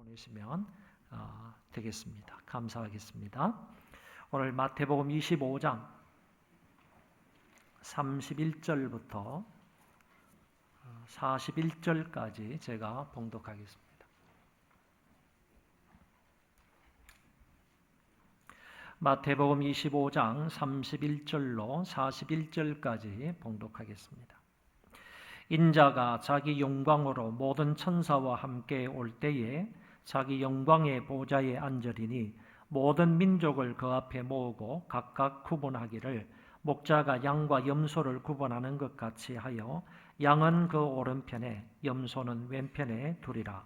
보내시면 되겠습니다. 감사하겠습니다. 오늘 마태복음 25장 31절부터 41절까지 제가 봉독하겠습니다. 마태복음 25장 31절로 41절까지 봉독하겠습니다. 인자가 자기 영광으로 모든 천사와 함께 올 때에 자기 영광의 보좌에 앉으리니 모든 민족을 그 앞에 모으고 각각 구분하기를 목자가 양과 염소를 구분하는 것 같이 하여 양은 그 오른편에 염소는 왼편에 두리라.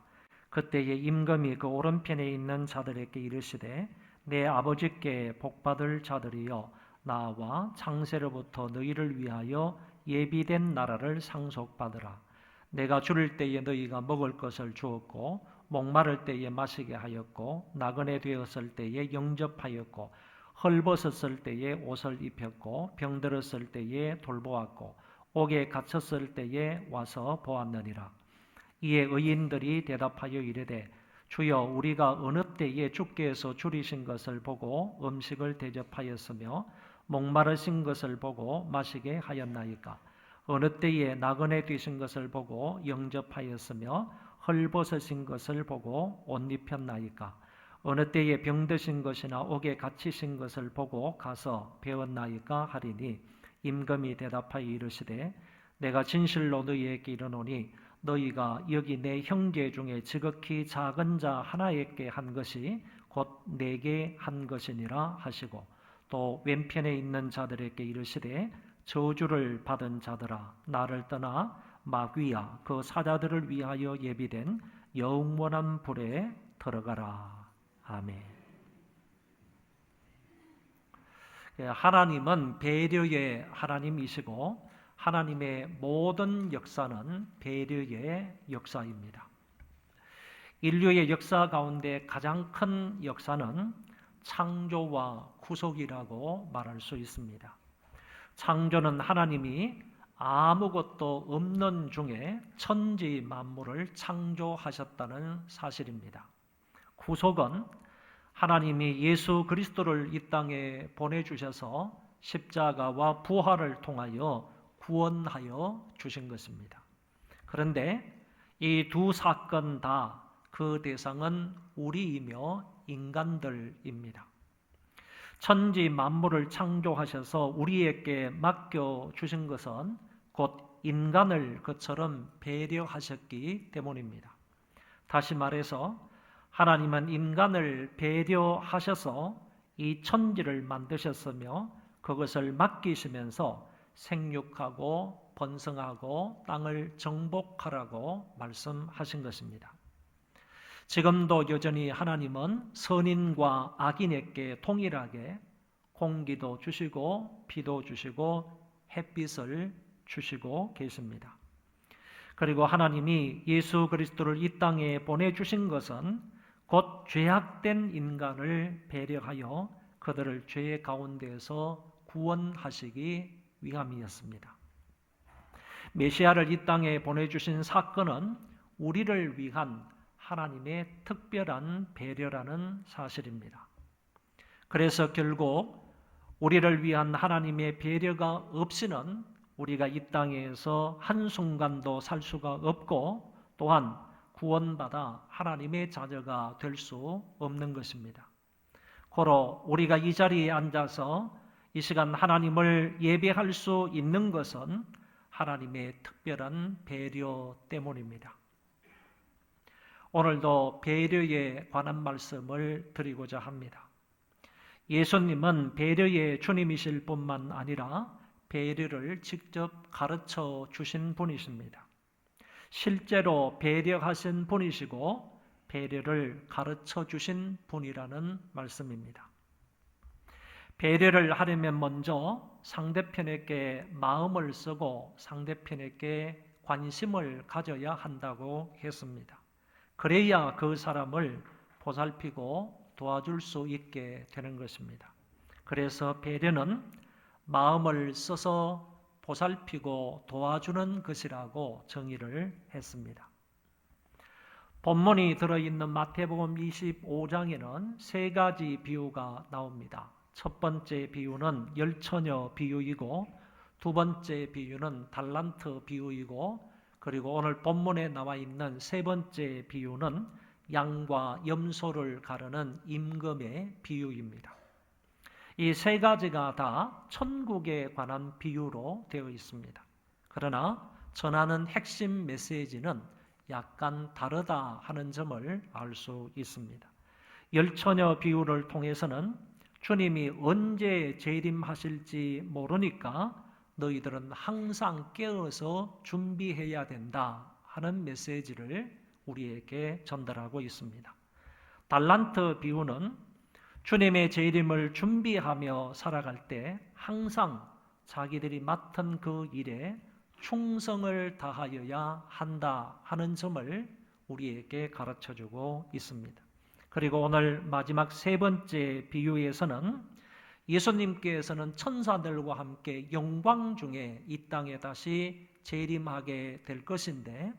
그때에 임금이 그 오른편에 있는 자들에게 이르시되 내 아버지께 복받을 자들이여 나와 창세로부터 너희를 위하여 예비된 나라를 상속받으라. 내가 줄일 때에 너희가 먹을 것을 주었고 목마를 때에 마시게 하였고 나그네 되었을 때에 영접하였고 헐벗었을 때에 옷을 입혔고 병들었을 때에 돌보았고 옥에 갇혔을 때에 와서 보았느니라. 이에 의인들이 대답하여 이르되 주여 우리가 어느 때에 주께서 줄이신 것을 보고 음식을 대접하였으며 목마르신 것을 보고 마시게 하였나이까? 어느 때에 나그네 되신 것을 보고 영접하였으며 헐벗으신 것을 보고 옷 입혔나이까? 어느 때에 병드신 것이나 옥에 갇히신 것을 보고 가서 배웠나이까 하리니 임금이 대답하여 이르시되 내가 진실로 너희에게 이르노니 너희가 여기 내 형제 중에 지극히 작은 자 하나에게 한 것이 곧 내게 한 것이니라 하시고 또 왼편에 있는 자들에게 이르시되 저주를 받은 자들아 나를 떠나 마귀야 그 사자들을 위하여 예비된 영원한 불에 들어가라. 아멘. 하나님은 배려의 하나님이시고 하나님의 모든 역사는 배려의 역사입니다. 인류의 역사 가운데 가장 큰 역사는 창조와 구속이라고 말할 수 있습니다. 창조는 하나님이 아무것도 없는 중에 천지 만물을 창조하셨다는 사실입니다. 구속은 하나님이 예수 그리스도를 이 땅에 보내주셔서 십자가와 부활을 통하여 구원하여 주신 것입니다. 그런데 이 두 사건 다 그 대상은 우리이며 인간들입니다. 천지 만물을 창조하셔서 우리에게 맡겨주신 것은 곧 인간을 그처럼 배려하셨기 때문입니다. 다시 말해서 하나님은 인간을 배려하셔서 이 천지를 만드셨으며 그것을 맡기시면서 생육하고 번성하고 땅을 정복하라고 말씀하신 것입니다. 지금도 여전히 하나님은 선인과 악인에게 동일하게 공기도 주시고 비도 주시고 햇빛을 주시고 계십니다. 그리고 하나님이 예수 그리스도를 이 땅에 보내주신 것은 곧 죄악된 인간을 배려하여 그들을 죄 가운데에서 구원하시기 위함이었습니다. 메시아를 이 땅에 보내주신 사건은 우리를 위한 하나님의 특별한 배려라는 사실입니다. 그래서 결국 우리를 위한 하나님의 배려가 없이는 우리가 이 땅에서 한순간도 살 수가 없고 또한 구원받아 하나님의 자녀가 될 수 없는 것입니다. 고로 우리가 이 자리에 앉아서 이 시간 하나님을 예배할 수 있는 것은 하나님의 특별한 배려 때문입니다. 오늘도 배려에 관한 말씀을 드리고자 합니다. 예수님은 배려의 주님이실 뿐만 아니라 배려를 직접 가르쳐 주신 분이십니다. 실제로 배려하신 분이시고 배려를 가르쳐 주신 분이라는 말씀입니다. 배려를 하려면 먼저 상대편에게 마음을 쓰고 상대편에게 관심을 가져야 한다고 했습니다. 그래야 그 사람을 보살피고 도와줄 수 있게 되는 것입니다. 그래서 배려는 마음을 써서 보살피고 도와주는 것이라고 정의를 했습니다. 본문이 들어있는 마태복음 25장에는 세 가지 비유가 나옵니다. 첫 번째 비유는 열처녀 비유이고, 두 번째 비유는 달란트 비유이고, 그리고 오늘 본문에 나와 있는 세 번째 비유는 양과 염소를 가르는 임금의 비유입니다. 이 세 가지가 다 천국에 관한 비유로 되어 있습니다. 그러나 전하는 핵심 메시지는 약간 다르다 하는 점을 알 수 있습니다. 열처녀 비유를 통해서는 주님이 언제 재림하실지 모르니까 너희들은 항상 깨어서 준비해야 된다 하는 메시지를 우리에게 전달하고 있습니다. 달란트 비유는 주님의 재림을 준비하며 살아갈 때 항상 자기들이 맡은 그 일에 충성을 다하여야 한다 하는 점을 우리에게 가르쳐주고 있습니다. 그리고 오늘 마지막 세 번째 비유에서는 예수님께서는 천사들과 함께 영광 중에 이 땅에 다시 재림하게 될 것인데,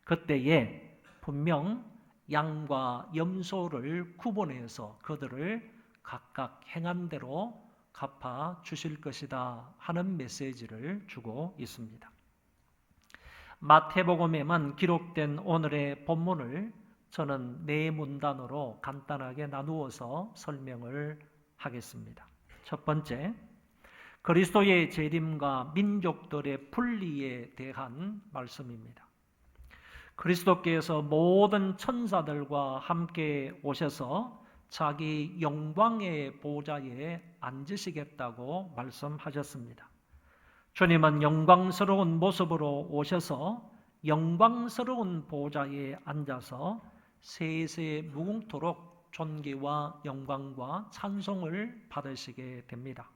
그때에 분명 양과 염소를 구분해서 그들을 각각 행한 대로 갚아 주실 것이다 하는 메시지를 주고 있습니다. 마태복음에만 기록된 오늘의 본문을 저는 네 문단으로 간단하게 나누어서 설명을 하겠습니다. 첫 번째, 그리스도의 재림과 민족들의 분리에 대한 말씀입니다. 그리스도께서 모든 천사들과 함께 오셔서 자기 영광의 보좌에 앉으시겠다고 말씀하셨습니다. 주님은 영광스러운 모습으로 오셔서 영광스러운 보좌에 앉아서 세세 무궁토록 존귀와 영광과 찬송을 받으시게 됩니다.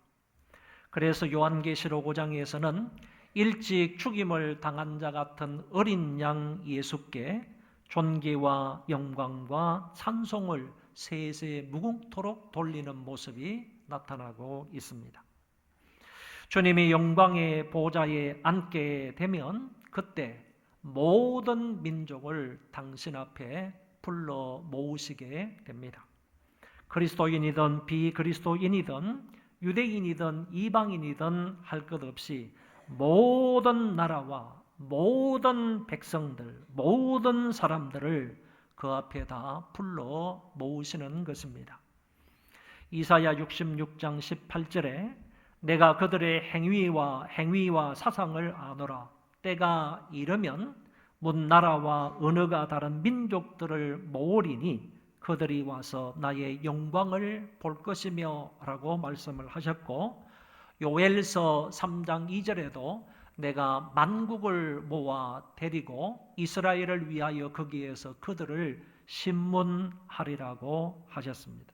그래서 요한계시록 5장에서는 일찍 죽임을 당한 자 같은 어린 양 예수께 존귀와 영광과 찬송을 세세 무궁토록 돌리는 모습이 나타나고 있습니다. 주님이 영광의 보좌에 앉게 되면 그때 모든 민족을 당신 앞에 불러 모으시게 됩니다. 그리스도인이든 비그리스도인이든 유대인이든 이방인이든 할 것 없이 모든 나라와 모든 백성들, 모든 사람들을 그 앞에 다 불러 모으시는 것입니다. 이사야 66장 18절에 내가 그들의 행위와 사상을 아노라. 때가 이르면 문 나라와 언어가 다른 민족들을 모으리니 그들이 와서 나의 영광을 볼 것이며 라고 말씀을 하셨고, 요엘서 3장 2절에도 내가 만국을 모아 데리고 이스라엘을 위하여 거기에서 그들을 심문하리라고 하셨습니다.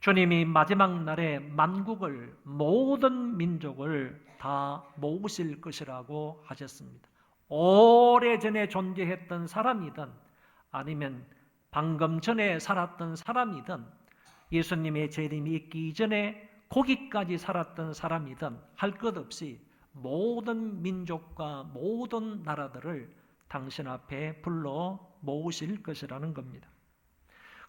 주님이 마지막 날에 만국을, 모든 민족을 다 모으실 것이라고 하셨습니다. 오래전에 존재했던 사람이든 아니면 방금 전에 살았던 사람이든 예수님의 재림이 있기 이전에 거기까지 살았던 사람이든 할 것 없이 모든 민족과 모든 나라들을 당신 앞에 불러 모으실 것이라는 겁니다.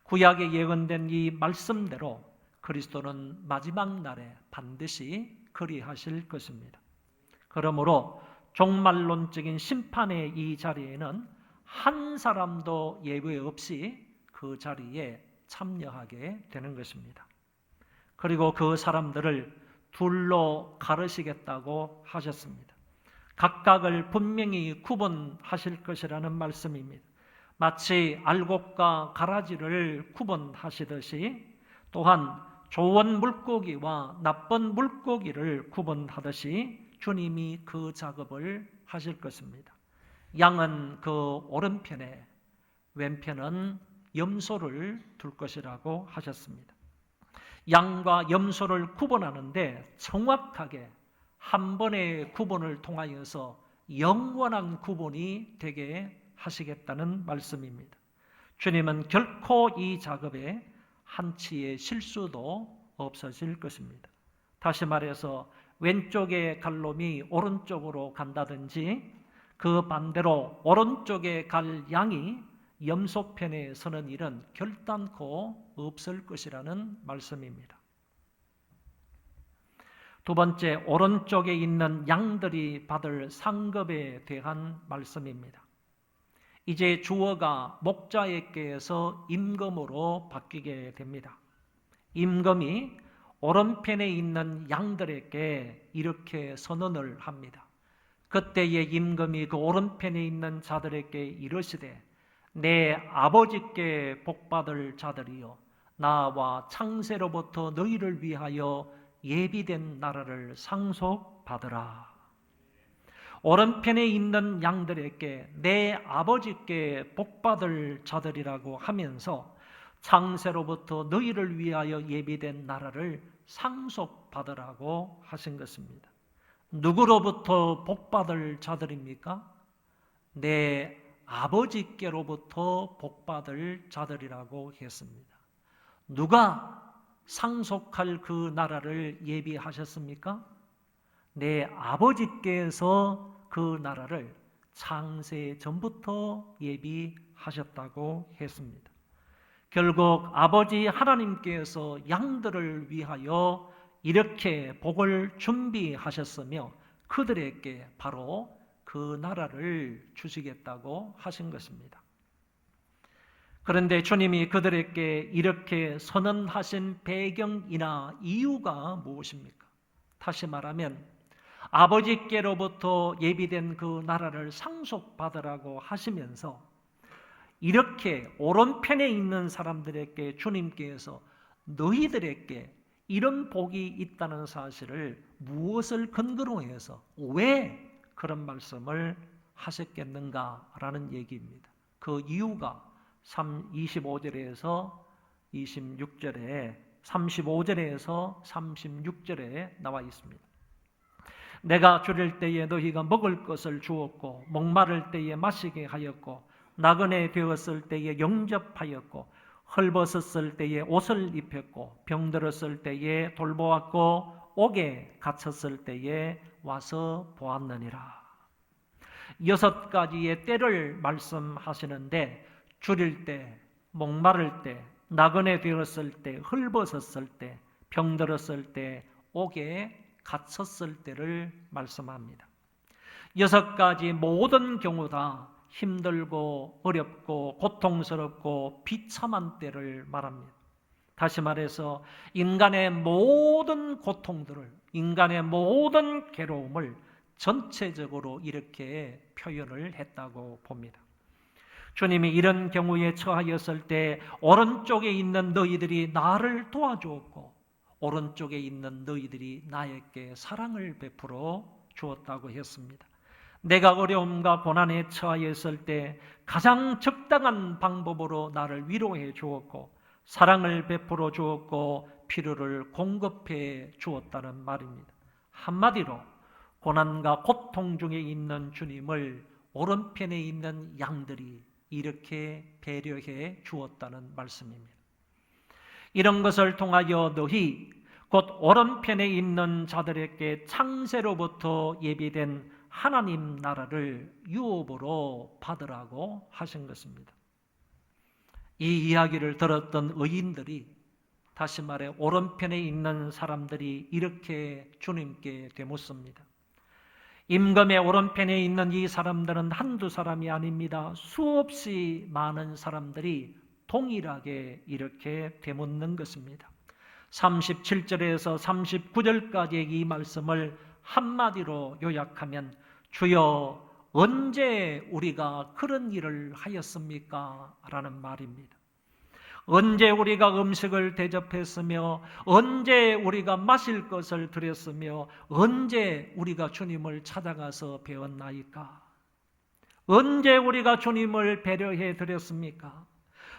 구약에 예언된 이 말씀대로 그리스도는 마지막 날에 반드시 그리하실 것입니다. 그러므로 종말론적인 심판의 이 자리에는 한 사람도 예외 없이 그 자리에 참여하게 되는 것입니다. 그리고 그 사람들을 둘로 가르시겠다고 하셨습니다. 각각을 분명히 구분하실 것이라는 말씀입니다. 마치 알곡과 가라지를 구분하시듯이 또한 좋은 물고기와 나쁜 물고기를 구분하듯이 주님이 그 작업을 하실 것입니다. 양은 그 오른편에, 왼편은 염소를 둘 것이라고 하셨습니다. 양과 염소를 구분하는데 정확하게 한 번의 구분을 통하여서 영원한 구분이 되게 하시겠다는 말씀입니다. 주님은 결코 이 작업에 한치의 실수도 없어질 것입니다. 다시 말해서 왼쪽의 갈놈이 오른쪽으로 간다든지 그 반대로 오른쪽에 갈 양이 염소편에 서는 일은 결단코 없을 것이라는 말씀입니다. 두 번째, 오른쪽에 있는 양들이 받을 상급에 대한 말씀입니다. 이제 주어가 목자에게서 임금으로 바뀌게 됩니다. 임금이 오른편에 있는 양들에게 이렇게 선언을 합니다. 그때에 임금이 그 오른편에 있는 자들에게 이르시되 내 아버지께 복받을 자들이여 나와 창세로부터 너희를 위하여 예비된 나라를 상속받으라. 오른편에 있는 양들에게 내 아버지께 복받을 자들이라고 하면서 창세로부터 너희를 위하여 예비된 나라를 상속받으라고 하신 것입니다. 누구로부터 복받을 자들입니까? 내 아버지께로부터 복받을 자들이라고 했습니다. 누가 상속할 그 나라를 예비하셨습니까? 내 아버지께서 그 나라를 창세 전부터 예비하셨다고 했습니다. 결국 아버지 하나님께서 양들을 위하여 이렇게 복을 준비하셨으며 그들에게 바로 그 나라를 주시겠다고 하신 것입니다. 그런데 주님이 그들에게 이렇게 선언하신 배경이나 이유가 무엇입니까? 다시 말하면 아버지께로부터 예비된 그 나라를 상속받으라고 하시면서 이렇게 오른편에 있는 사람들에게 주님께서 너희들에게 이런 복이 있다는 사실을 무엇을 근거로 해서 왜 그런 말씀을 하셨겠는가라는 얘기입니다. 그 이유가 25절에서 26절에 35절에서 36절에 나와 있습니다. 내가 줄일 때에 너희가 먹을 것을 주었고 목마를 때에 마시게 하였고 나그네 되었을 때에 영접하였고 헐벗었을 때에 옷을 입혔고 병들었을 때에 돌보았고 옥에 갇혔을 때에 와서 보았느니라. 6가지의 때를 말씀하시는데 줄일 때, 목마를 때, 나그네 되었을 때, 헐벗었을 때, 병들었을 때, 옥에 갇혔을 때를 말씀합니다. 6가지 모든 경우 다 힘들고 어렵고 고통스럽고 비참한 때를 말합니다. 다시 말해서 인간의 모든 고통들을, 인간의 모든 괴로움을 전체적으로 이렇게 표현을 했다고 봅니다. 주님이 이런 경우에 처하였을 때 오른쪽에 있는 너희들이 나를 도와주었고 오른쪽에 있는 너희들이 나에게 사랑을 베풀어 주었다고 했습니다. 내가 어려움과 고난에 처하였을 때 가장 적당한 방법으로 나를 위로해 주었고 사랑을 베풀어 주었고 필요를 공급해 주었다는 말입니다. 한마디로 고난과 고통 중에 있는 주님을 오른편에 있는 양들이 이렇게 배려해 주었다는 말씀입니다. 이런 것을 통하여 너희 곧 오른편에 있는 자들에게 창세로부터 예비된 하나님 나라를 유업으로 받으라고 하신 것입니다. 이 이야기를 들었던 의인들이, 다시 말해 오른편에 있는 사람들이 이렇게 주님께 되묻습니다. 임금의 오른편에 있는 이 사람들은 한두 사람이 아닙니다. 수없이 많은 사람들이 동일하게 이렇게 되묻는 것입니다. 37절에서 39절까지의 이 말씀을 한마디로 요약하면 주여 언제 우리가 그런 일을 하였습니까? 라는 말입니다. 언제 우리가 음식을 대접했으며 언제 우리가 마실 것을 드렸으며 언제 우리가 주님을 찾아가서 배웠나이까? 언제 우리가 주님을 배려해 드렸습니까?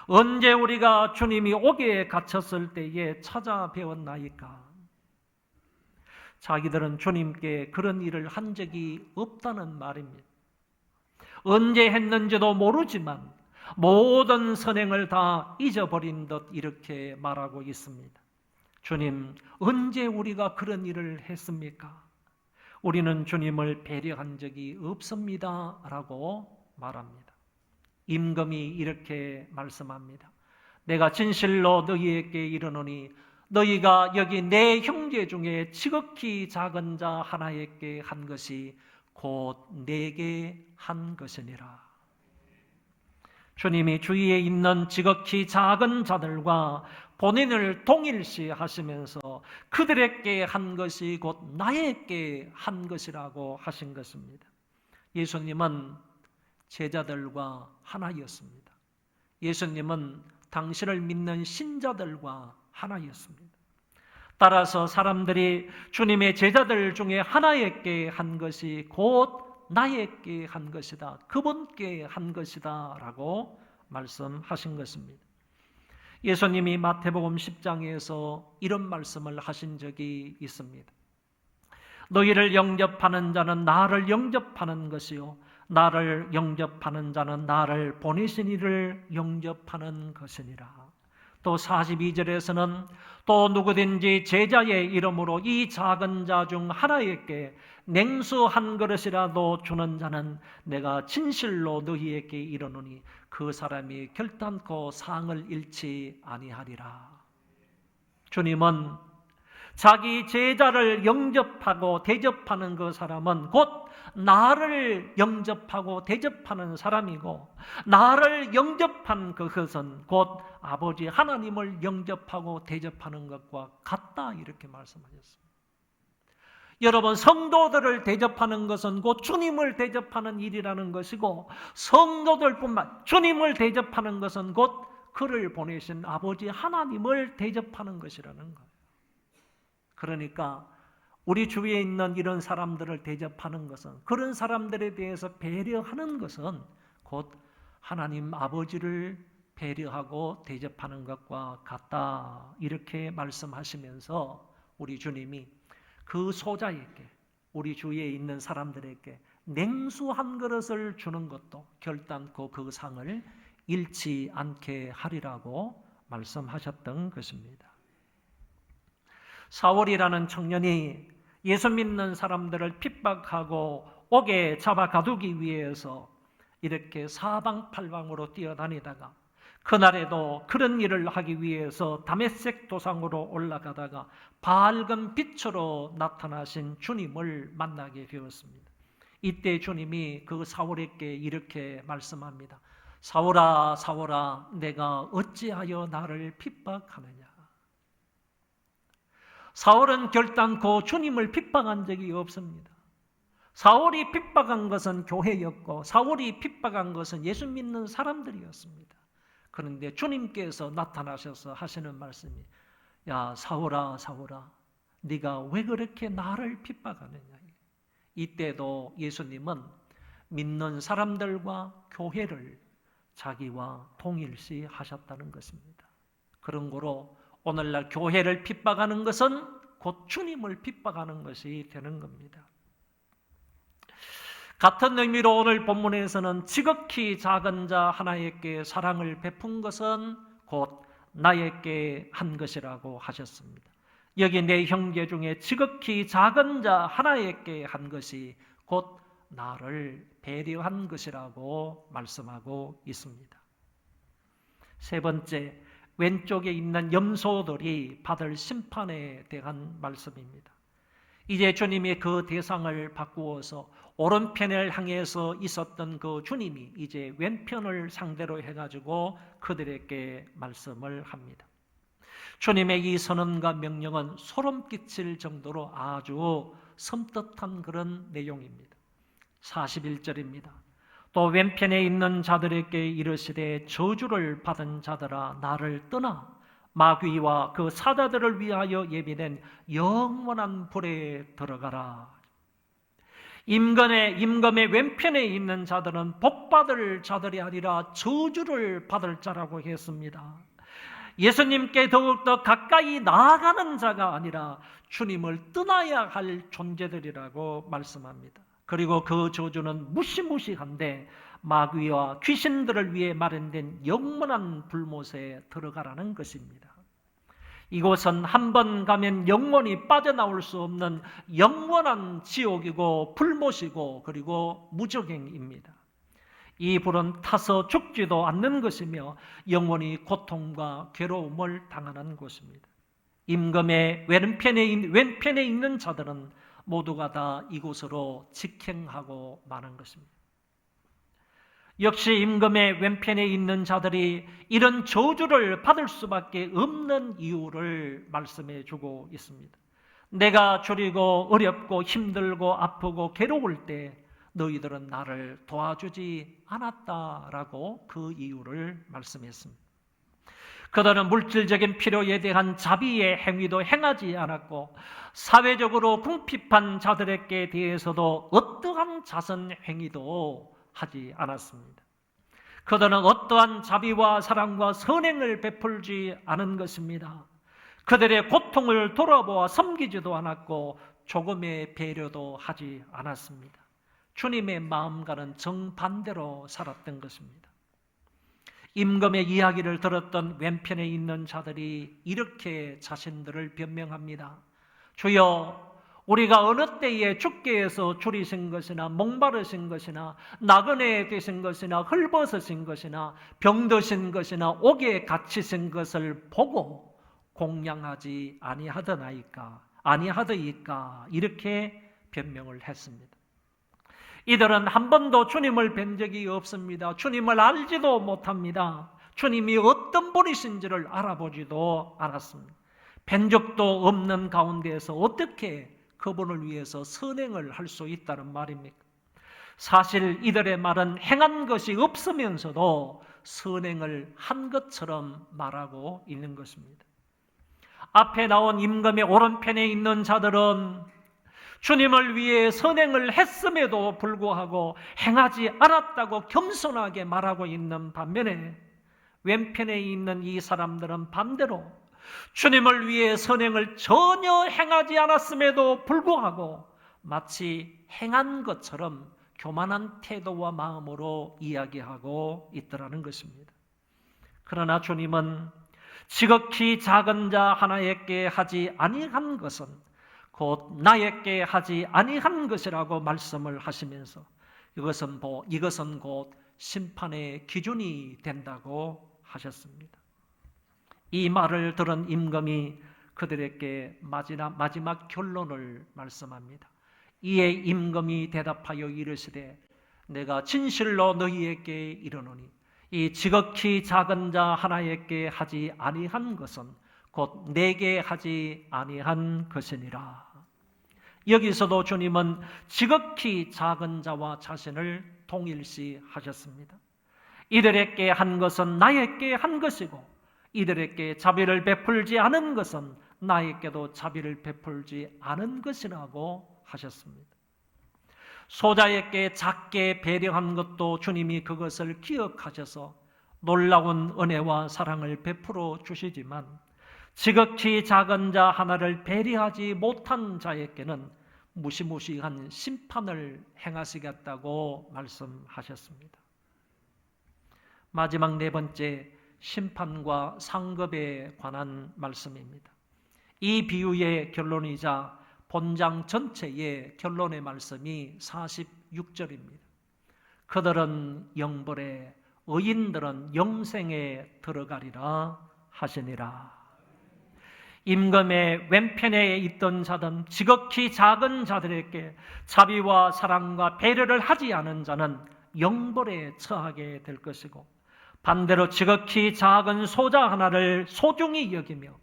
언제 우리가 주님이 옥에 갇혔을 때에 찾아 배웠나이까? 자기들은 주님께 그런 일을 한 적이 없다는 말입니다. 언제 했는지도 모르지만 모든 선행을 다 잊어버린 듯 이렇게 말하고 있습니다. 주님, 언제 우리가 그런 일을 했습니까? 우리는 주님을 배려한 적이 없습니다 라고 말합니다. 임금이 이렇게 말씀합니다. 내가 진실로 너희에게 이르노니 너희가 여기 내 형제 중에 지극히 작은 자 하나에게 한 것이 곧 내게 한 것이니라. 주님이 주위에 있는 지극히 작은 자들과 본인을 동일시하시면서 그들에게 한 것이 곧 나에게 한 것이라고 하신 것입니다. 예수님은 제자들과 하나였습니다. 예수님은 당신을 믿는 신자들과 하나였습니다. 따라서 사람들이 주님의 제자들 중에 하나에게 한 것이 곧 나에게 한 것이다, 그분께 한 것이다 라고 말씀하신 것입니다. 예수님이 마태복음 10장에서 이런 말씀을 하신 적이 있습니다. 너희를 영접하는 자는 나를 영접하는 것이요 나를 영접하는 자는 나를 보내신 이를 영접하는 것이니라. 또 42절에서는 또 누구든지 제자의 이름으로 이 작은 자 중 하나에게 냉수 한 그릇이라도 주는 자는 내가 진실로 너희에게 이르노니 그 사람이 결단코 상을 잃지 아니하리라. 주님은 자기 제자를 영접하고 대접하는 그 사람은 곧 나를 영접하고 대접하는 사람이고, 나를 영접한 그것은 곧 아버지 하나님을 영접하고 대접하는 것과 같다, 이렇게 말씀하셨습니다. 여러분, 성도들을 대접하는 것은 곧 주님을 대접하는 일이라는 것이고, 성도들뿐만 주님을 대접하는 것은 곧 그를 보내신 아버지 하나님을 대접하는 것이라는 거예요. 그러니까 우리 주위에 있는 이런 사람들을 대접하는 것은, 그런 사람들에 대해서 배려하는 것은 곧 하나님 아버지를 배려하고 대접하는 것과 같다, 이렇게 말씀하시면서 우리 주님이 그 소자에게, 우리 주위에 있는 사람들에게 냉수 한 그릇을 주는 것도 결단코 그 상을 잃지 않게 하리라고 말씀하셨던 것입니다. 사울이라는 청년이 예수 믿는 사람들을 핍박하고 옥에 잡아 가두기 위해서 이렇게 사방팔방으로 뛰어다니다가 그날에도 그런 일을 하기 위해서 다메섹 도상으로 올라가다가 밝은 빛으로 나타나신 주님을 만나게 되었습니다. 이때 주님이 그 사울에게 이렇게 말씀합니다. 사울아, 사울아, 내가 어찌하여 나를 핍박하느냐. 사울은 결단코 주님을 핍박한 적이 없습니다. 사울이 핍박한 것은 교회였고, 사울이 핍박한 것은 예수 믿는 사람들이었습니다. 그런데 주님께서 나타나셔서 하시는 말씀이, 야 사울아, 사울아, 네가 왜 그렇게 나를 핍박하느냐. 이때도 예수님은 믿는 사람들과 교회를 자기와 동일시 하셨다는 것입니다. 그런 거로 오늘날 교회를 핍박하는 것은 곧 주님을 핍박하는 것이 되는 겁니다. 같은 의미로 오늘 본문에서는 지극히 작은 자 하나에게 사랑을 베푼 것은 곧 나에게 한 것이라고 하셨습니다. 여기 내 형제 중에 지극히 작은 자 하나에게 한 것이 곧 나를 배려한 것이라고 말씀하고 있습니다. 세 번째, 왼쪽에 있는 염소들이 받을 심판에 대한 말씀입니다. 이제 주님이 그 대상을 바꾸어서 오른편을 향해서 있었던 그 주님이 이제 왼편을 상대로 해가지고 그들에게 말씀을 합니다. 주님의 이 선언과 명령은 소름 끼칠 정도로 아주 섬뜩한 그런 내용입니다. 41절입니다. 또 왼편에 있는 자들에게 이르시되 저주를 받은 자들아 나를 떠나 마귀와 그 사자들을 위하여 예비된 영원한 불에 들어가라. 임금의 왼편에 있는 자들은 복받을 자들이 아니라 저주를 받을 자라고 했습니다. 예수님께 더욱더 가까이 나아가는 자가 아니라 주님을 떠나야 할 존재들이라고 말씀합니다. 그리고 그 저주는 무시무시한데 마귀와 귀신들을 위해 마련된 영원한 불못에 들어가라는 것입니다. 이곳은 한 번 가면 영원히 빠져나올 수 없는 영원한 지옥이고 불못이고 그리고 무적행입니다. 이 불은 타서 죽지도 않는 것이며 영원히 고통과 괴로움을 당하는 곳입니다. 임금의 왼편에 있는 자들은 모두가 다 이곳으로 직행하고 마는 것입니다. 역시 임금의 왼편에 있는 자들이 이런 저주를 받을 수밖에 없는 이유를 말씀해 주고 있습니다. 내가 줄이고 어렵고 힘들고 아프고 괴로울 때 너희들은 나를 도와주지 않았다라고 그 이유를 말씀했습니다. 그들은 물질적인 필요에 대한 자비의 행위도 행하지 않았고 사회적으로 궁핍한 자들에게 대해서도 어떠한 자선 행위도 하지 않았습니다. 그들은 어떠한 자비와 사랑과 선행을 베풀지 않은 것입니다. 그들의 고통을 돌아보아 섬기지도 않았고 조금의 배려도 하지 않았습니다. 주님의 마음과는 정반대로 살았던 것입니다. 임금의 이야기를 들었던 왼편에 있는 자들이 이렇게 자신들을 변명합니다. 주여, 우리가 어느 때에 주께 해서 줄이신 것이나 목마르신 것이나 나그네 되신 것이나 헐벗으신 것이나 병드신 것이나 옥에 갇히신 것을 보고 공양하지 아니하더이까 이렇게 변명을 했습니다. 이들은 한 번도 주님을 뵌 적이 없습니다. 주님을 알지도 못합니다. 주님이 어떤 분이신지를 알아보지도 않았습니다. 뵌 적도 없는 가운데에서 어떻게 그분을 위해서 선행을 할 수 있다는 말입니까? 사실 이들의 말은 행한 것이 없으면서도 선행을 한 것처럼 말하고 있는 것입니다. 앞에 나온 임금의 오른편에 있는 자들은 주님을 위해 선행을 했음에도 불구하고 행하지 않았다고 겸손하게 말하고 있는 반면에 왼편에 있는 이 사람들은 반대로 주님을 위해 선행을 전혀 행하지 않았음에도 불구하고 마치 행한 것처럼 교만한 태도와 마음으로 이야기하고 있더라는 것입니다. 그러나 주님은 지극히 작은 자 하나에게 하지 아니한 것은 곧 나에게 하지 아니한 것이라고 말씀을 하시면서 이것은 곧 심판의 기준이 된다고 하셨습니다. 이 말을 들은 임금이 그들에게 마지막 결론을 말씀합니다. 이에 임금이 대답하여 이르시되 내가 진실로 너희에게 이르노니 이 지극히 작은 자 하나에게 하지 아니한 것은 곧 내게 하지 아니한 것이니라. 여기서도 주님은 지극히 작은 자와 자신을 동일시하셨습니다. 이들에게 한 것은 나에게 한 것이고 이들에게 자비를 베풀지 않은 것은 나에게도 자비를 베풀지 않은 것이라고 하셨습니다. 소자에게 작게 배려한 것도 주님이 그것을 기억하셔서 놀라운 은혜와 사랑을 베풀어 주시지만 지극히 작은 자 하나를 배려하지 못한 자에게는 무시무시한 심판을 행하시겠다고 말씀하셨습니다. 마지막 네 번째, 심판과 상급에 관한 말씀입니다. 이 비유의 결론이자 본장 전체의 결론의 말씀이 46절입니다. 그들은 영벌에 의인들은 영생에 들어가리라 하시니라. 임금의 왼편에 있던 자든 지극히 작은 자들에게 자비와 사랑과 배려를 하지 않은 자는 영벌에 처하게 될 것이고 반대로 지극히 작은 소자 하나를 소중히 여기며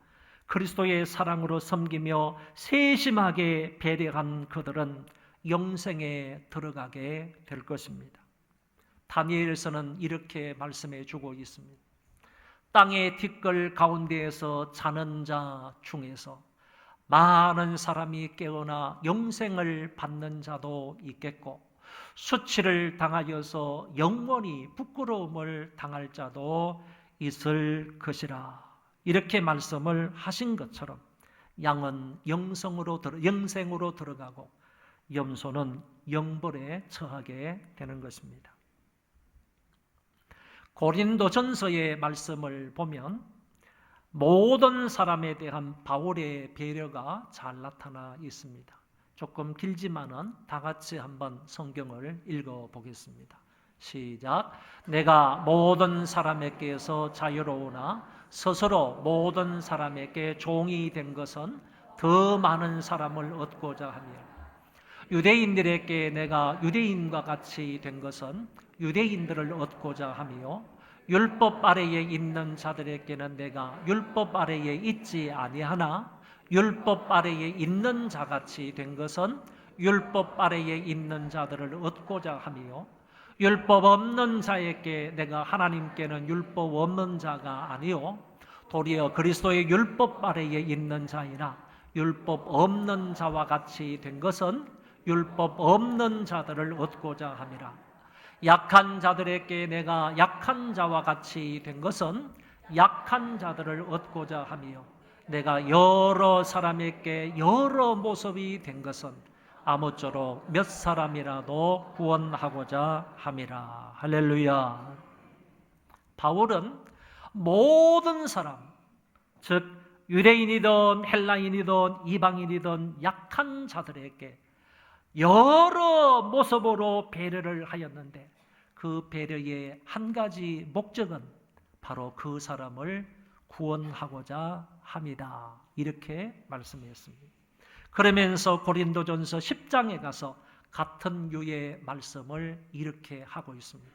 그리스도의 사랑으로 섬기며 세심하게 배려한 그들은 영생에 들어가게 될 것입니다. 다니엘서는 이렇게 말씀해 주고 있습니다. 땅의 티끌 가운데에서 자는 자 중에서 많은 사람이 깨어나 영생을 받는 자도 있겠고 수치를 당하여서 영원히 부끄러움을 당할 자도 있을 것이라. 이렇게 말씀을 하신 것처럼 양은 영생으로 들어가고 염소는 영벌에 처하게 되는 것입니다. 고린도전서의 말씀을 보면 모든 사람에 대한 바울의 배려가 잘 나타나 있습니다. 조금 길지만은 다 같이 한번 성경을 읽어 보겠습니다. 시작. 내가 모든 사람에게서 자유로우나 스스로 모든 사람에게 종이 된 것은 더 많은 사람을 얻고자 하며, 유대인들에게 내가 유대인과 같이 된 것은 유대인들을 얻고자 하며, 율법 아래에 있는 자들에게는 내가 율법 아래에 있지 아니하나 율법 아래에 있는 자같이 된 것은 율법 아래에 있는 자들을 얻고자 하며, 율법 없는 자에게 내가 하나님께는 율법 없는 자가 아니요 도리어 그리스도의 율법 아래에 있는 자이나 율법 없는 자와 같이 된 것은 율법 없는 자들을 얻고자 함이라. 약한 자들에게 내가 약한 자와 같이 된 것은 약한 자들을 얻고자 하며, 내가 여러 사람에게 여러 모습이 된 것은 아무쪼록 몇 사람이라도 구원하고자 함이라. 할렐루야. 바울은 모든 사람, 즉 유대인이든 헬라인이든 이방인이든 약한 자들에게 여러 모습으로 배려를 하였는데, 그 배려의 한 가지 목적은 바로 그 사람을 구원하고자 합니다. 이렇게 말씀했습니다. 그러면서 고린도전서 10장에 가서 같은 유의 말씀을 이렇게 하고 있습니다.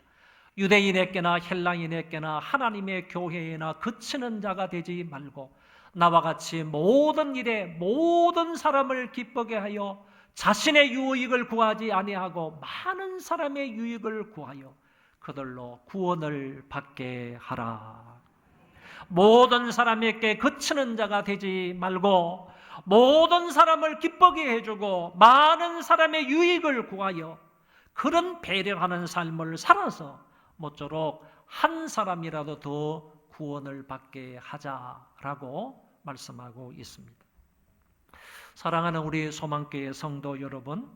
유대인에게나 헬라인에게나 하나님의 교회에나 그치는 자가 되지 말고 나와 같이 모든 일에 모든 사람을 기쁘게 하여 자신의 유익을 구하지 아니하고 많은 사람의 유익을 구하여 그들로 구원을 받게 하라. 모든 사람에게 그치는 자가 되지 말고 모든 사람을 기쁘게 해주고 많은 사람의 유익을 구하여 그런 배려하는 삶을 살아서 모쪼록 한 사람이라도 더 구원을 받게 하자라고 말씀하고 있습니다. 사랑하는 우리 소망교회 성도 여러분,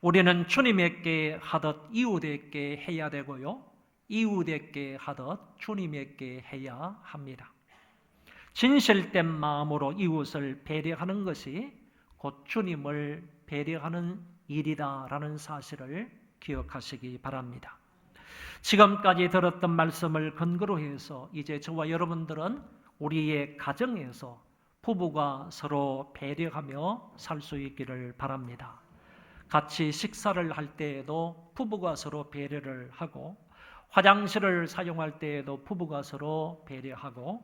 우리는 주님에게 하듯 이웃에게 해야 되고요, 이웃에게 하듯 주님에게 해야 합니다. 진실된 마음으로 이웃을 배려하는 것이 곧 주님을 배려하는 일이다라는 사실을 기억하시기 바랍니다. 지금까지 들었던 말씀을 근거로 해서 이제 저와 여러분들은 우리의 가정에서 부부가 서로 배려하며 살 수 있기를 바랍니다. 같이 식사를 할 때에도 부부가 서로 배려를 하고, 화장실을 사용할 때에도 부부가 서로 배려하고,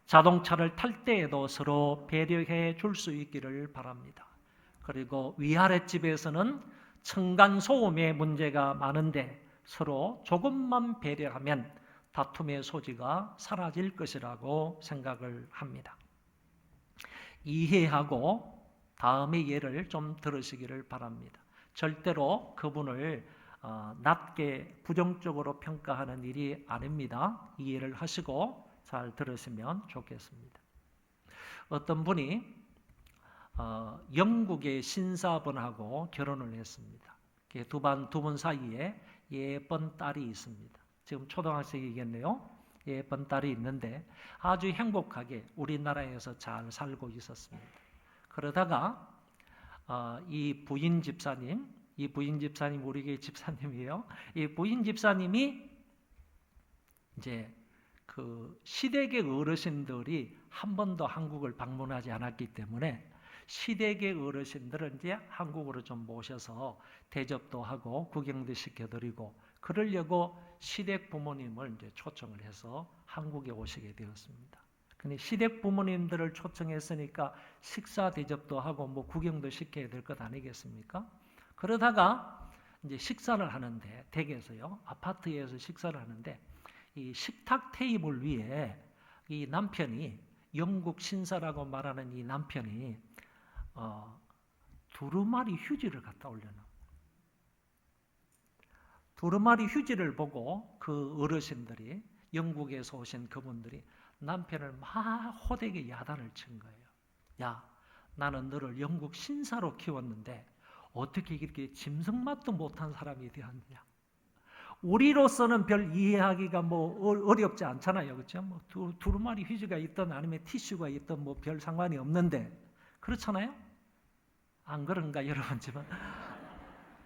자동차를 탈 때에도 서로 배려해 줄 수 있기를 바랍니다. 그리고 위아랫집에서는 층간소음의 문제가 많은데 서로 조금만 배려하면 다툼의 소지가 사라질 것이라고 생각을 합니다. 이해하고 다음의 예를 좀 들으시기를 바랍니다. 절대로 그분을 낮게 부정적으로 평가하는 일이 아닙니다. 이해를 하시고 잘 들으시면 좋겠습니다. 어떤 분이 영국의 신사분하고 결혼을 했습니다. 두 분 사이에 예쁜 딸이 있습니다. 지금 초등학생이겠네요. 예쁜 딸이 있는데 아주 행복하게 우리나라에서 잘 살고 있었습니다. 그러다가 이 부인 집사님 우리 교회 집사님이에요. 이 부인 집사님이 이제 그 시댁의 어르신들이 한 번도 한국을 방문하지 않았기 때문에 시댁의 어르신들은 이제 한국으로 좀 모셔서 대접도 하고 구경도 시켜드리고 그러려고 시댁 부모님을 이제 초청을 해서 한국에 오시게 되었습니다. 근데 시댁 부모님들을 초청했으니까 식사 대접도 하고 뭐 구경도 시켜야 될 것 아니겠습니까? 그러다가 이제 식사를 하는데 댁에서요, 아파트에서 식사를 하는데 이 식탁 테이블 위에 이 남편이, 영국 신사라고 말하는 이 남편이 두루마리 휴지를 갖다 올려놓은, 두루마리 휴지를 보고 그 어르신들이, 영국에서 오신 그분들이 남편을 막 호되게 야단을 친 거예요. 야, 나는 너를 영국 신사로 키웠는데 어떻게 이렇게 짐승맛도 못한 사람이 되었느냐. 우리로서는 별 이해하기가 뭐 어렵지 않잖아요. 그렇죠? 뭐 두루마리 휴지가 있든 아니면 티슈가 있든 뭐 별 상관이 없는데, 그렇잖아요? 안 그런가 여러분 집은?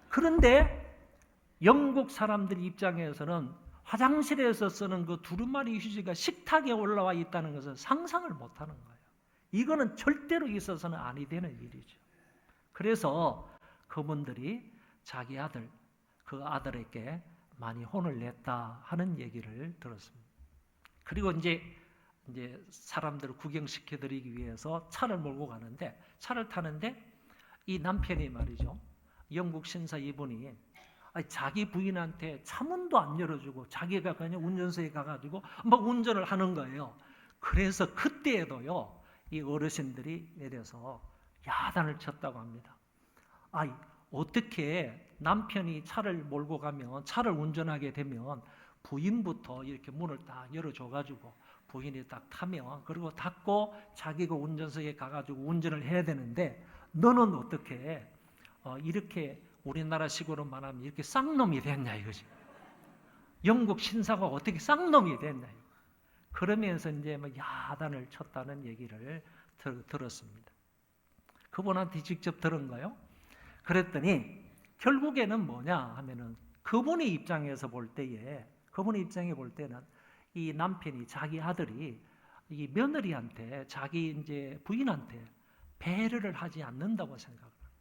그런데 영국 사람들 입장에서는 화장실에서 쓰는 그 두루마리 휴지가 식탁에 올라와 있다는 것은 상상을 못하는 거예요. 이거는 절대로 있어서는 아니 되는 일이죠. 그래서 그분들이 자기 아들, 그 아들에게 많이 혼을 냈다 하는 얘기를 들었습니다. 그리고 이제 사람들을 구경시켜 드리기 위해서 차를 몰고 가는데, 차를 타는데 이 남편이 말이죠, 영국 신사 이분이 자기 부인한테 차문도 안 열어주고 자기가 그냥 운전석에 가가지고 막 운전을 하는 거예요. 그래서 그때에도요, 이 어르신들이 내려서 야단을 쳤다고 합니다. 어떻게 남편이 차를 몰고 가면, 차를 운전하게 되면 부인부터 이렇게 문을 딱 열어줘가지고 부인이 딱 타면, 그리고 닫고 자기가 운전석에 가가지고 운전을 해야 되는데, 너는 어떻게 이렇게 우리나라식으로 말하면 이렇게 쌍놈이 됐냐 이거지. 영국 신사가 어떻게 쌍놈이 됐냐. 그러면서 이제 야단을 쳤다는 얘기를 들었습니다. 그분한테 직접 들은 거요. 그랬더니 결국에는 뭐냐 하면은 그분의 입장에서 볼 때에, 그분의 입장에 볼 때는 이 남편이, 자기 아들이 이 며느리한테, 자기 이제 부인한테 배려를 하지 않는다고 생각을 하는 거예요.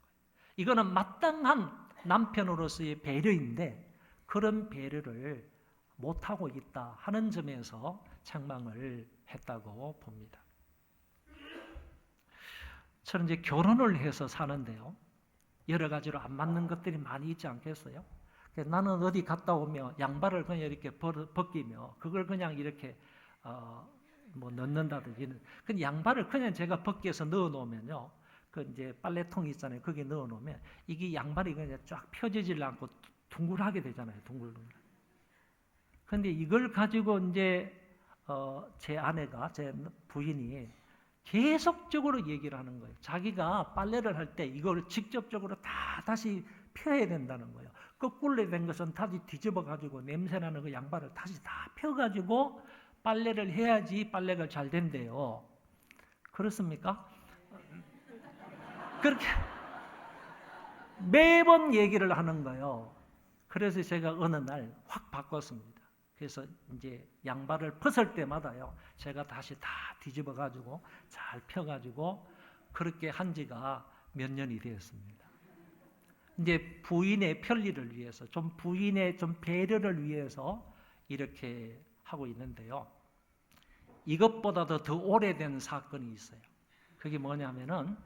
이거는 마땅한 남편으로서의 배려인데 그런 배려를 못하고 있다 하는 점에서 책망을 했다고 봅니다. 저는 이제 결혼을 해서 사는데요, 여러 가지로 안 맞는 것들이 많이 있지 않겠어요? 나는 어디 갔다 오면 양발을 그냥 이렇게 벗기며 그걸 그냥 이렇게 넣는다든지, 그 양발을 그냥 제가 벗겨서 넣어 놓으면요, 그 이제 빨래통 있잖아요, 거기 넣어 놓으면 이게 양발이 그냥 쫙 펴지질 않고 둥글하게 되잖아요, 둥글둥글. 근데 이걸 가지고 이제 제 아내가, 제 부인이 계속적으로 얘기를 하는 거예요. 자기가 빨래를 할 때 이걸 직접적으로 다시 펴야 된다는 거예요. 거꾸로 된 것은 다시 뒤집어 가지고 냄새나는 그 양발을 다시 다 펴 가지고 빨래를 해야지 빨래가 잘 된대요. 그렇습니까? 그렇게 매번 얘기를 하는 거예요. 그래서 제가 어느 날 확 바꿨습니다. 그래서 이제 양발을 벗을 때마다요, 제가 다시 다 뒤집어 가지고 잘 펴 가지고 그렇게 한 지가 몇 년이 되었습니다. 이제 부인의 편리를 위해서, 부인의 배려를 위해서 이렇게 하고 있는데요. 이것보다도 더 오래된 사건이 있어요. 그게 뭐냐면은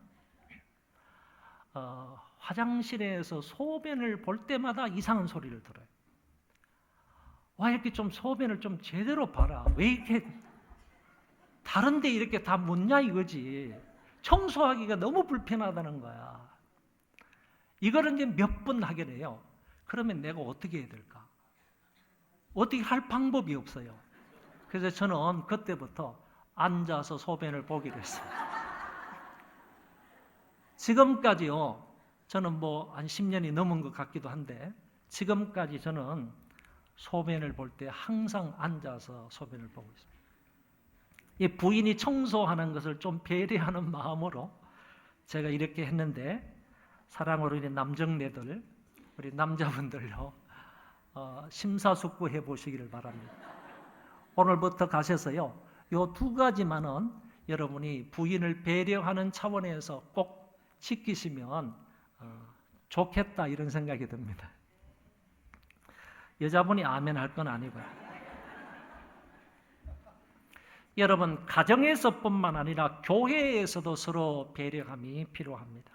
화장실에서 소변을 볼 때마다 이상한 소리를 들어요. 이렇게 좀 소변을 좀 제대로 봐라. 왜 이렇게 다른데 이렇게 다 묻냐 이거지. 청소하기가 너무 불편하다는 거야. 이거를 이제 몇 번 하게 돼요. 그러면 내가 어떻게 해야 될까? 어떻게 할 방법이 없어요. 그래서 저는 그때부터 앉아서 소변을 보기로 했어요. 지금까지요, 저는 한 10년이 넘은 것 같기도 한데, 지금까지 저는 소변을 볼 때 항상 앉아서 소변을 보고 있습니다. 이 부인이 청소하는 것을 좀 배려하는 마음으로 제가 이렇게 했는데, 사랑으로 우리 남정네들, 우리 남자분들요, 심사숙고해 보시기를 바랍니다. 오늘부터 가셔서요, 요 두 가지만은 여러분이 부인을 배려하는 차원에서 꼭 지키시면 좋겠다, 이런 생각이 듭니다. 여자분이 아멘 할 건 아니고요. 여러분, 가정에서뿐만 아니라 교회에서도 서로 배려함이 필요합니다.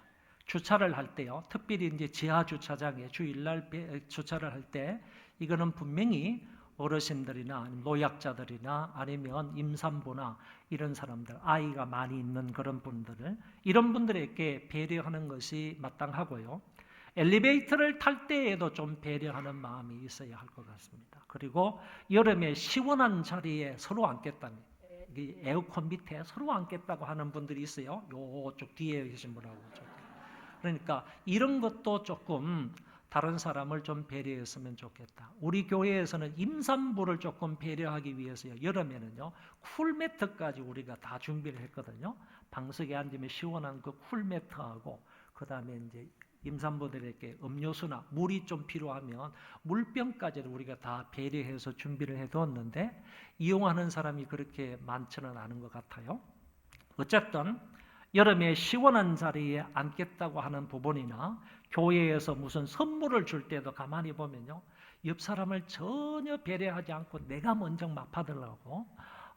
주차를 할 때요, 특별히 이제 지하 주차장에 주일날 주차를 할 때, 이거는 분명히 어르신들이나 노약자들이나 아니면 임산부나 이런 사람들, 아이가 많이 있는 그런 분들을, 이런 분들에게 배려하는 것이 마땅하고요. 엘리베이터를 탈 때에도 좀 배려하는 마음이 있어야 할 것 같습니다. 그리고 여름에 시원한 자리에 서로 앉겠다는, 에어컨 밑에 서로 앉겠다고 하는 분들이 있어요. 요쪽 뒤에 계신 분하고. 그러니까 이런 것도 조금 다른 사람을 좀 배려했으면 좋겠다. 우리 교회에서는 임산부를 조금 배려하기 위해서요, 여름에는요, 쿨매트까지 우리가 다 준비를 했거든요. 방석에 앉으면 시원한 그 쿨매트하고, 그 다음에 이제 임산부들에게 음료수나 물이 좀 필요하면 물병까지도 우리가 다 배려해서 준비를 해두었는데 이용하는 사람이 그렇게 많지는 않은 것 같아요. 어쨌든 여름에 시원한 자리에 앉겠다고 하는 부분이나 교회에서 무슨 선물을 줄 때도 가만히 보면요, 옆 사람을 전혀 배려하지 않고 내가 먼저 막 받으려고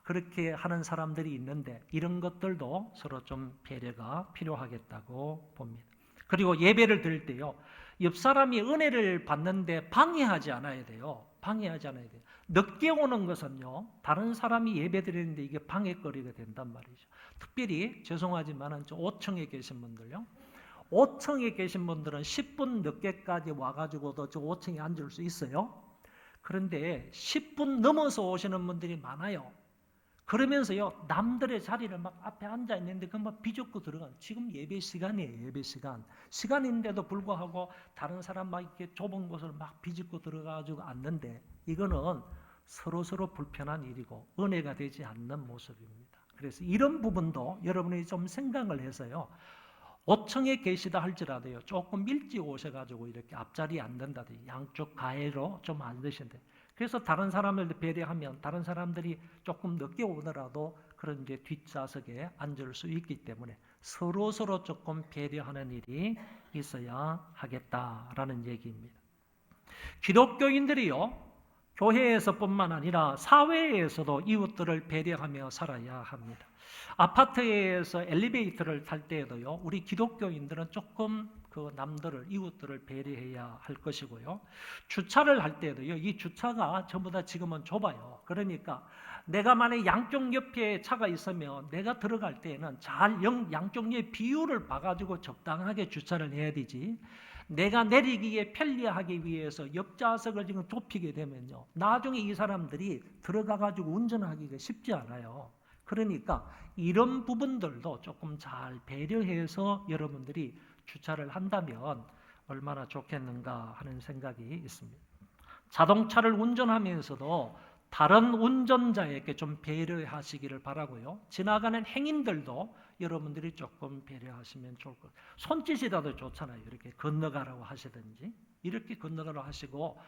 그렇게 하는 사람들이 있는데 이런 것들도 서로 좀 배려가 필요하겠다고 봅니다. 그리고 예배를 드릴 때요, 옆 사람이 은혜를 받는데 방해하지 않아야 돼요. 방해하지 않아야 돼요. 늦게 오는 것은요, 다른 사람이 예배 드리는데 이게 방해거리가 된단 말이죠. 특별히 죄송하지만 5층에 계신 분들요, 5층에 계신 분들은 10분 늦게까지 와가지고도 저 5층에 앉을 수 있어요. 그런데 10분 넘어서 오시는 분들이 많아요. 그러면서요, 남들의 자리를 막 앞에 앉아 있는데 그막 비좁고 들어가는, 지금 예배 시간이에요. 예배 시간인데도 불구하고 다른 사람 막 이렇게 좁은 곳을 막 비집고 들어가가지고 앉는데 이거는 서로 불편한 일이고 은혜가 되지 않는 모습입니다. 그래서 이런 부분도 여러분이 좀 생각을 해서요, 5층에 계시다 할지라도요, 조금 일찍 오셔가지고 이렇게 앞자리에 앉는다든지 양쪽 가해로 좀 앉으신대. 그래서 다른 사람을 배려하면 다른 사람들이 조금 늦게 오더라도 그런 이제 뒷좌석에 앉을 수 있기 때문에 서로 조금 배려하는 일이 있어야 하겠다라는 얘기입니다. 기독교인들이요, 교회에서뿐만 아니라 사회에서도 이웃들을 배려하며 살아야 합니다. 아파트에서 엘리베이터를 탈 때에도요, 우리 기독교인들은 조금 그 남들을, 이웃들을 배려해야 할 것이고요. 주차를 할 때도요, 이 주차가 전부 다 지금은 좁아요. 그러니까 내가 만약 양쪽 옆에 차가 있으면 내가 들어갈 때에는 잘 양쪽 옆 비율을 봐가지고 적당하게 주차를 해야 되지, 내가 내리기에 편리하기 위해서 옆좌석을 지금 좁히게 되면요, 나중에 이 사람들이 들어가가지고 운전하기가 쉽지 않아요. 그러니까 이런 부분들도 조금 잘 배려해서 여러분들이 주차를 한다면 얼마나 좋겠는가 하는 생각이 있습니다. 자동차를 운전하면서도 다른 운전자에게 좀 배려하시기를 바라고요. 지나가는 행인들도 여러분들이 조금 배려하시면 좋을 것 같아요. 손짓이라도 좋잖아요. 이렇게 건너가라고 하시든지 이렇게 건너가라고 하시고,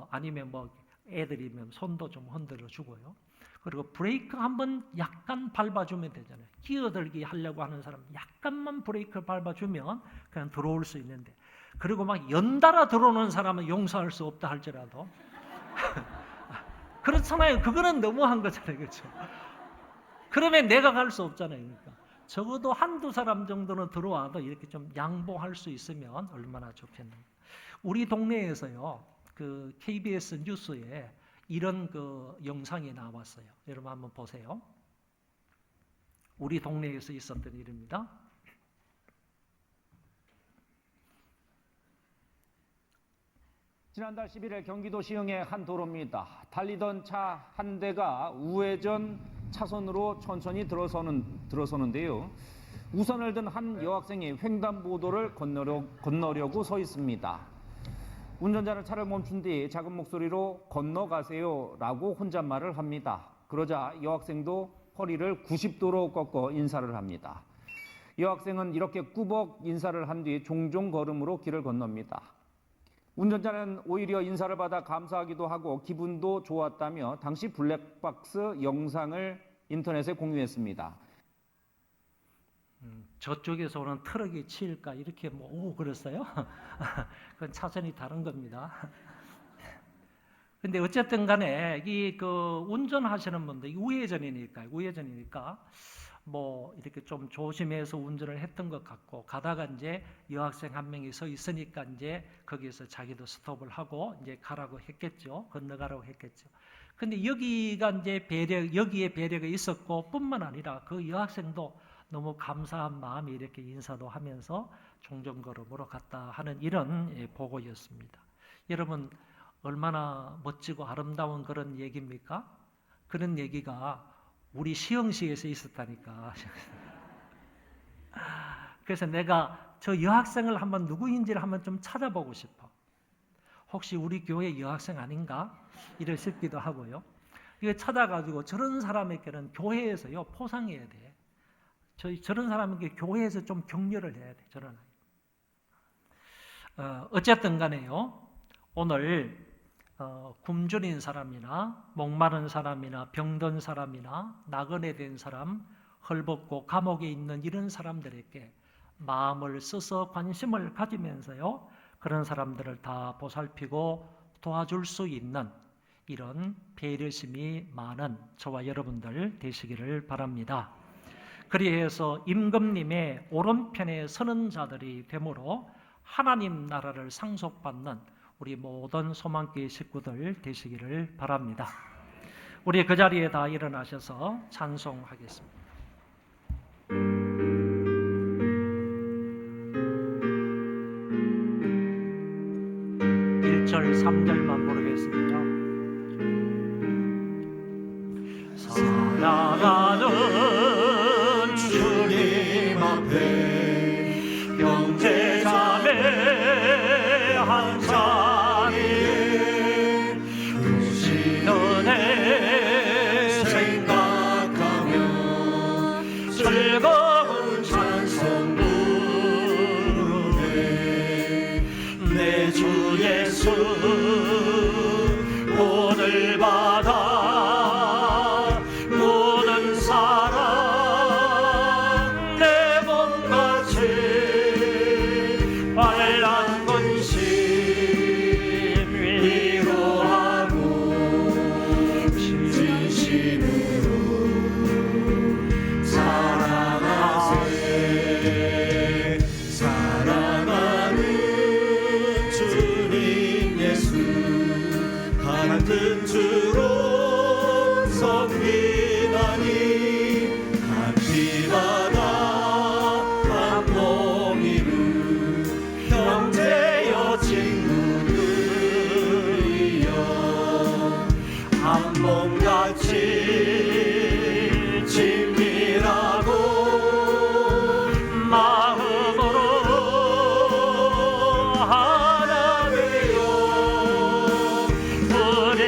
아니면 뭐 애들이면 손도 좀 흔들어 주고요. 그리고 브레이크 한번 약간 밟아주면 되잖아요. 끼어들기 하려고 하는 사람 약간만 브레이크 밟아주면 그냥 들어올 수 있는데, 그리고 막 연달아 들어오는 사람은 용서할 수 없다 할지라도 그렇잖아요. 그거는 너무한 거잖아요. 그렇죠? 그러면 내가 갈 수 없잖아요. 그러니까 적어도 한두 사람 정도는 들어와도 이렇게 좀 양보할 수 있으면 얼마나 좋겠는가. 우리 동네에서요, 그 KBS 뉴스에 이런 그 영상이 나왔어요. 여러분 한번 보세요. 우리 동네에서 있었던 일입니다. 지난달 11일 경기도 시흥의 한 도로입니다. 달리던 차 한 대가 우회전 차선으로 천천히 들어서는데요. 우산을 든 한 여학생이 횡단보도를 건너려고 서 있습니다. 운전자는 차를 멈춘 뒤 작은 목소리로 건너가세요라고 혼잣말을 합니다. 그러자 여학생도 허리를 90도로 꺾어 인사를 합니다. 여학생은 이렇게 꾸벅 인사를 한 뒤 종종 걸음으로 길을 건넙니다. 운전자는 오히려 인사를 받아 감사하기도 하고 기분도 좋았다며 당시 블랙박스 영상을 인터넷에 공유했습니다. 저쪽에서 오는 트럭이 치일까 이렇게 뭐 오고 그랬어요. 그건 차선이 다른 겁니다. 근데 어쨌든 간에 이 그 운전하시는 분들 우회전이니까 뭐 이렇게 좀 조심해서 운전을 했던 것 같고, 가다가 이제 여학생 한 명이 서 있으니까 이제 거기서 자기도 스톱을 하고 이제 가라고 했겠죠. 건너가라고 했겠죠. 근데 여기가 이제 여기에 배려가 있었고 뿐만 아니라 그 여학생도 너무 감사한 마음이 이렇게 인사도 하면서 종종 걸음으로 갔다 하는 이런 보고였습니다. 여러분 얼마나 멋지고 아름다운 그런 얘기입니까? 그런 얘기가 우리 시흥시에서 있었다니까. 그래서 내가 저 여학생을 한번 누구인지를 한번 좀 찾아보고 싶어. 혹시 우리 교회 여학생 아닌가? 이럴 싶기도 하고요. 이거 찾아가지고 저런 사람에게는 교회에서요 포상해야 돼. 저런 사람에게 교회에서 좀 격려를 해야 돼. 저런 아이. 어쨌든 간에요. 오늘 굶주린 사람이나 목마른 사람이나 병든 사람이나 나그네 된 사람, 헐벗고 감옥에 있는 이런 사람들에게 마음을 써서 관심을 가지면서요, 그런 사람들을 다 보살피고 도와줄 수 있는 이런 배려심이 많은 저와 여러분들 되시기를 바랍니다. 그리해서 임금님의 오른편에 서는 자들이 되므로 하나님 나라를 상속받는 우리 모든 소망교회 식구들 되시기를 바랍니다. 우리 그 자리에 다 일어나셔서 찬송하겠습니다. 1절 3절만 부르겠습니다. 사랑하는 주님 앞에 형제자매 한 자리에 주신 은혜 생각하며 즐거운 찬송 부르네. 내 주 예수 오늘 받아 모든 사랑 내 몸같이 환난 근심 위로하고 진심으로 사랑하세. 사랑하는 주님 예수 같은 주로 섬기다니 한 피바다 한 몸이루 형제여 친구들이여 한 몸같이 친밀하고 마음으로 하나 되어 우리